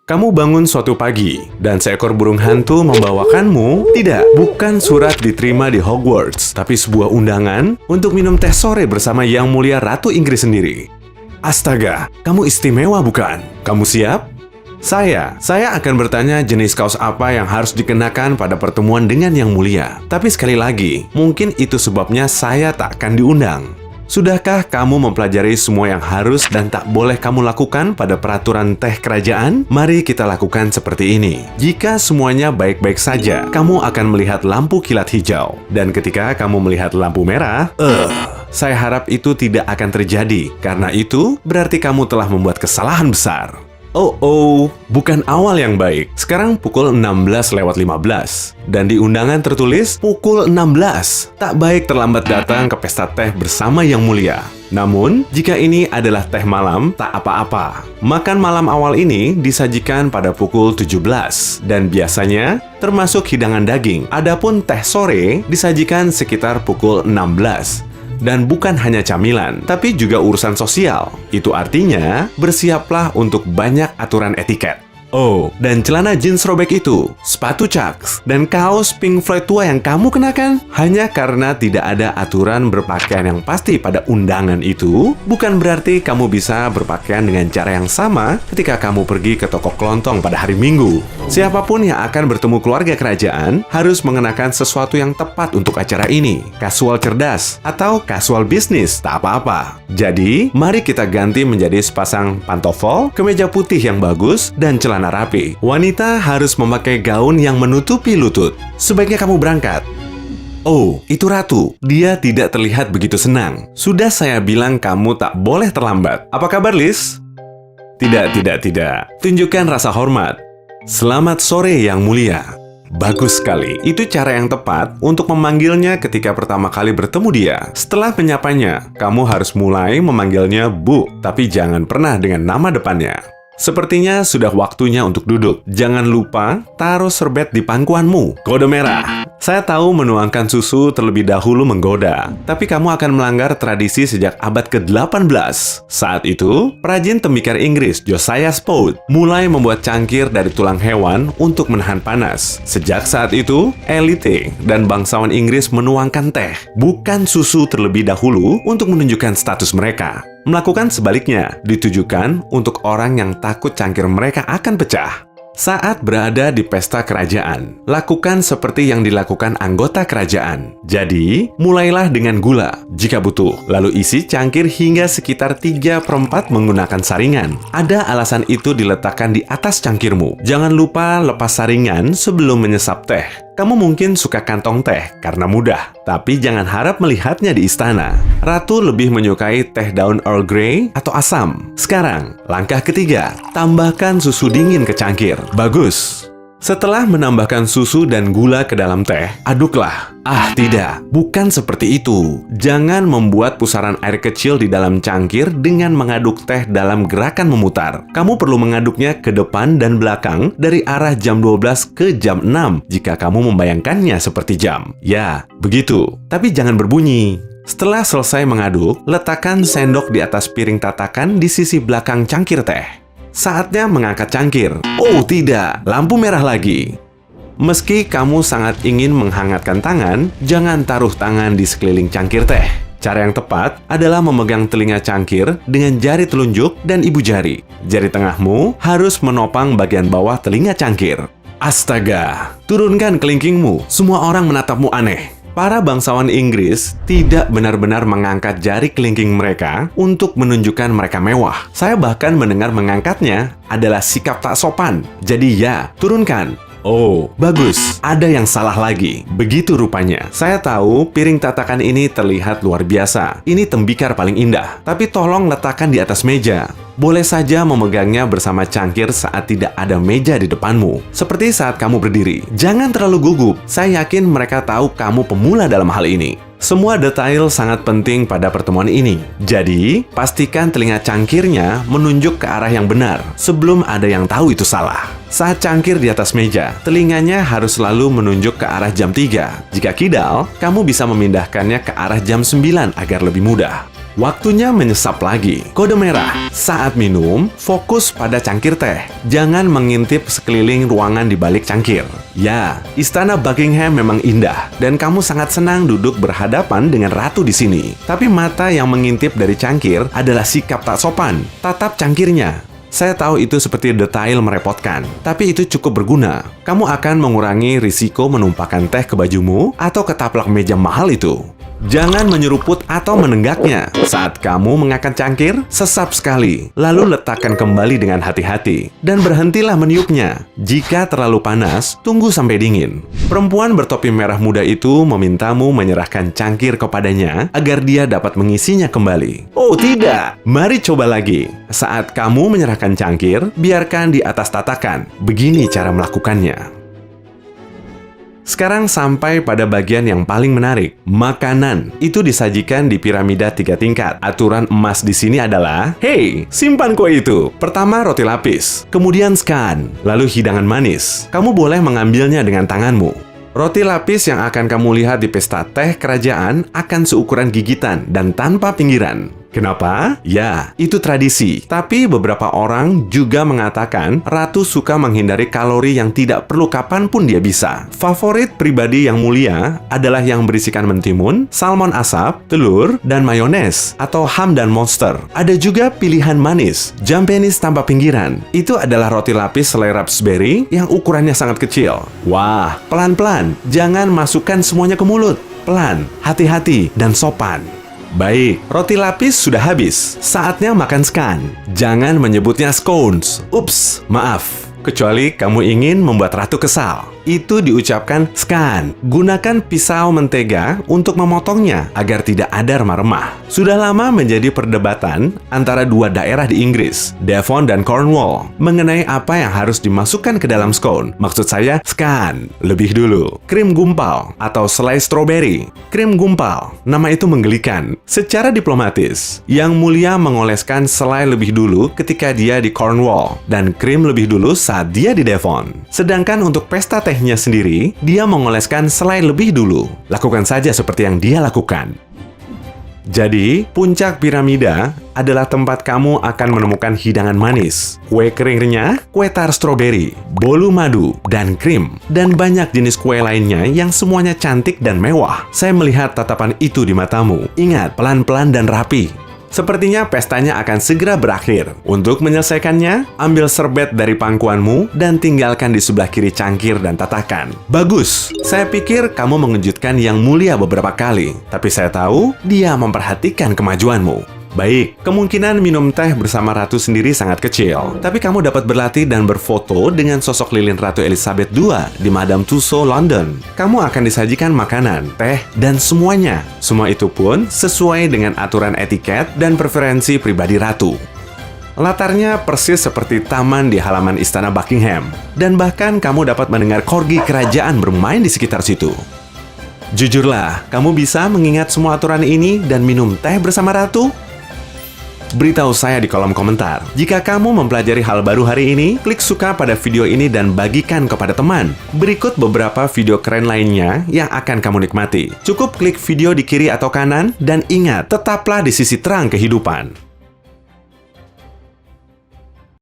Kamu bangun suatu pagi, dan seekor burung hantu membawakanmu, tidak, bukan surat diterima di Hogwarts, tapi sebuah undangan untuk minum teh sore bersama Yang Mulia Ratu Inggris sendiri. Astaga, kamu istimewa bukan? Kamu siap? Saya akan bertanya jenis kaos apa yang harus dikenakan pada pertemuan dengan Yang Mulia. Tapi sekali lagi, mungkin itu sebabnya saya tak akan diundang. Sudahkah kamu mempelajari semua yang harus dan tak boleh kamu lakukan pada peraturan teh kerajaan? Mari kita lakukan seperti ini. Jika semuanya baik-baik saja, kamu akan melihat lampu kilat hijau. Dan ketika kamu melihat lampu merah, saya harap itu tidak akan terjadi. Karena itu berarti kamu telah membuat kesalahan besar. Oh, bukan awal yang baik. Sekarang pukul 16:15. Dan di undangan tertulis pukul 16. Tak baik terlambat datang ke pesta teh bersama Yang Mulia. Namun, jika ini adalah teh malam, tak apa-apa. Makan malam awal ini disajikan pada pukul 17. Dan biasanya termasuk hidangan daging. Adapun teh sore disajikan sekitar pukul 16. Dan bukan hanya camilan, tapi juga urusan sosial. Itu artinya, bersiaplah untuk banyak aturan etiket. Oh, dan celana jeans robek itu, sepatu Chucks, dan kaos Pink Floyd tua yang kamu kenakan hanya karena tidak ada aturan berpakaian yang pasti pada undangan itu, bukan berarti kamu bisa berpakaian dengan cara yang sama ketika kamu pergi ke toko kelontong pada hari Minggu. Siapapun yang akan bertemu keluarga kerajaan harus mengenakan sesuatu yang tepat untuk acara ini. Kasual cerdas atau kasual bisnis, tak apa-apa. Jadi, mari kita ganti menjadi sepasang pantofel, kemeja putih yang bagus, dan celana rapi. Wanita harus memakai gaun yang menutupi lutut. Sebaiknya kamu berangkat. Oh, itu Ratu. Dia tidak terlihat begitu senang. Sudah saya bilang kamu tak boleh terlambat. Apa kabar, Liz? Tidak. Tunjukkan rasa hormat. Selamat sore, Yang Mulia. Bagus sekali. Itu cara yang tepat untuk memanggilnya ketika pertama kali bertemu dia. Setelah menyapanya, kamu harus mulai memanggilnya Bu, tapi jangan pernah dengan nama depannya. Sepertinya sudah waktunya untuk duduk. Jangan lupa taruh serbet di pangkuanmu. Kode merah. Saya tahu menuangkan susu terlebih dahulu menggoda, tapi kamu akan melanggar tradisi sejak abad ke-18. Saat itu, perajin tembikar Inggris Josiah Spout mulai membuat cangkir dari tulang hewan untuk menahan panas. Sejak saat itu, elite dan bangsawan Inggris menuangkan teh, bukan susu terlebih dahulu untuk menunjukkan status mereka. Melakukan sebaliknya, ditujukan untuk orang yang takut cangkir mereka akan pecah. Saat berada di pesta kerajaan, lakukan seperti yang dilakukan anggota kerajaan. Jadi, mulailah dengan gula, jika butuh, lalu isi cangkir hingga sekitar 3/4 menggunakan saringan. Ada alasan itu diletakkan di atas cangkirmu. Jangan lupa lepas saringan sebelum menyesap teh. Kamu mungkin suka kantong teh karena mudah, tapi jangan harap melihatnya di istana. Ratu lebih menyukai teh daun Earl Grey atau asam. Sekarang, langkah ketiga, tambahkan susu dingin ke cangkir. Bagus. Setelah menambahkan susu dan gula ke dalam teh, aduklah. Tidak, bukan seperti itu. Jangan membuat pusaran air kecil di dalam cangkir dengan mengaduk teh dalam gerakan memutar. Kamu perlu mengaduknya ke depan dan belakang dari arah jam 12 ke jam 6 jika kamu membayangkannya seperti jam. Ya, begitu. Tapi jangan berbunyi. Setelah selesai mengaduk, letakkan sendok di atas piring tatakan di sisi belakang cangkir teh. Saatnya mengangkat cangkir. Oh tidak, lampu merah lagi. Meski kamu sangat ingin menghangatkan tangan, jangan taruh tangan di sekeliling cangkir teh. Cara yang tepat adalah memegang telinga cangkir dengan jari telunjuk dan ibu jari. Jari tengahmu harus menopang bagian bawah telinga cangkir. Astaga, turunkan kelingkingmu. Semua orang menatapmu aneh. Para bangsawan Inggris tidak benar-benar mengangkat jari kelingking mereka untuk menunjukkan mereka mewah. Saya bahkan mendengar mengangkatnya adalah sikap tak sopan. Jadi ya, turunkan. Oh, bagus. Ada yang salah lagi. Begitu rupanya. Saya tahu piring tatakan ini terlihat luar biasa. Ini tembikar paling indah. Tapi tolong letakkan di atas meja. Boleh saja memegangnya bersama cangkir saat tidak ada meja di depanmu. Seperti saat kamu berdiri. Jangan terlalu gugup. Saya yakin mereka tahu kamu pemula dalam hal ini. Semua detail sangat penting pada pertemuan ini. Jadi, pastikan telinga cangkirnya menunjuk ke arah yang benar sebelum ada yang tahu itu salah. Saat cangkir di atas meja, telinganya harus selalu menunjuk ke arah jam 3. Jika kidal, kamu bisa memindahkannya ke arah jam 9 agar lebih mudah. Waktunya menyesap lagi. Kode merah. Saat minum, fokus pada cangkir teh. Jangan mengintip sekeliling ruangan di balik cangkir. Ya, Istana Buckingham memang indah, dan kamu sangat senang duduk berhadapan dengan ratu di sini. Tapi mata yang mengintip dari cangkir adalah sikap tak sopan. Tatap cangkirnya. Saya tahu itu seperti detail merepotkan, tapi itu cukup berguna. Kamu akan mengurangi risiko menumpahkan teh ke bajumu atau ke taplak meja mahal itu. Jangan menyeruput atau menenggaknya. Saat kamu mengangkat cangkir, sesap sekali. Lalu letakkan kembali dengan hati-hati. Dan berhentilah meniupnya. Jika terlalu panas, tunggu sampai dingin. Perempuan bertopi merah muda itu memintamu menyerahkan cangkir kepadanya agar dia dapat mengisinya kembali. Oh tidak! Mari coba lagi. Saat kamu menyerahkan cangkir, biarkan di atas tatakan. Begini cara melakukannya. Sekarang sampai pada bagian yang paling menarik. Makanan itu disajikan di piramida 3 tingkat. Aturan emas di sini adalah, hey, simpan kue itu. Pertama roti lapis, kemudian scone, lalu hidangan manis. Kamu boleh mengambilnya dengan tanganmu. Roti lapis yang akan kamu lihat di pesta teh kerajaan akan seukuran gigitan dan tanpa pinggiran. Kenapa? Ya, itu tradisi. Tapi beberapa orang juga mengatakan ratu suka menghindari kalori yang tidak perlu kapanpun dia bisa. Favorit pribadi yang mulia adalah yang berisikan mentimun, salmon asap, telur, dan mayones, atau ham dan monster. Ada juga pilihan manis, jampenis tanpa pinggiran. Itu adalah roti lapis selai raspberry yang ukurannya sangat kecil. Wah, pelan-pelan. Jangan masukkan semuanya ke mulut. Pelan, hati-hati, dan sopan. Baik, roti lapis sudah habis. Saatnya makan scone. Jangan menyebutnya scones. Ups, maaf. Kecuali kamu ingin membuat ratu kesal. Itu diucapkan scone. Gunakan pisau mentega untuk memotongnya agar tidak ada remah-remah. Sudah lama menjadi perdebatan antara dua daerah di Inggris, Devon dan Cornwall, mengenai apa yang harus dimasukkan ke dalam scone. Maksud saya, scone. Lebih dulu, krim gumpal atau selai stroberi. Krim gumpal, nama itu menggelikan. Secara diplomatis, Yang Mulia mengoleskan selai lebih dulu ketika dia di Cornwall, dan krim lebih dulu saat dia di Devon. Sedangkan untuk pesta tehnya sendiri, dia mengoleskan selai lebih dulu. Lakukan saja seperti yang dia lakukan. Jadi, puncak piramida adalah tempat kamu akan menemukan hidangan manis, kue kering renyah, kue tar stroberi, bolu madu, dan krim, dan banyak jenis kue lainnya yang semuanya cantik dan mewah. Saya melihat tatapan itu di matamu. Ingat, pelan-pelan dan rapi. Sepertinya pestanya akan segera berakhir. Untuk menyelesaikannya, ambil serbet dari pangkuanmu dan tinggalkan di sebelah kiri cangkir dan tatakan. Bagus! Saya pikir kamu mengejutkan Yang Mulia beberapa kali, tapi saya tahu dia memperhatikan kemajuanmu. Baik, kemungkinan minum teh bersama Ratu sendiri sangat kecil. Tapi kamu dapat berlatih dan berfoto dengan sosok lilin Ratu Elizabeth II di Madame Tussauds, London. Kamu akan disajikan makanan, teh, dan semuanya. Semua itu pun sesuai dengan aturan etiket dan preferensi pribadi Ratu. Latarnya persis seperti taman di halaman Istana Buckingham. Dan bahkan kamu dapat mendengar corgi kerajaan bermain di sekitar situ. Jujurlah, kamu bisa mengingat semua aturan ini dan minum teh bersama Ratu? Beritahu saya di kolom komentar. Jika kamu mempelajari hal baru hari ini, klik suka pada video ini dan bagikan kepada teman. Berikut beberapa video keren lainnya yang akan kamu nikmati. Cukup klik video di kiri atau kanan, dan ingat, tetaplah di sisi terang kehidupan.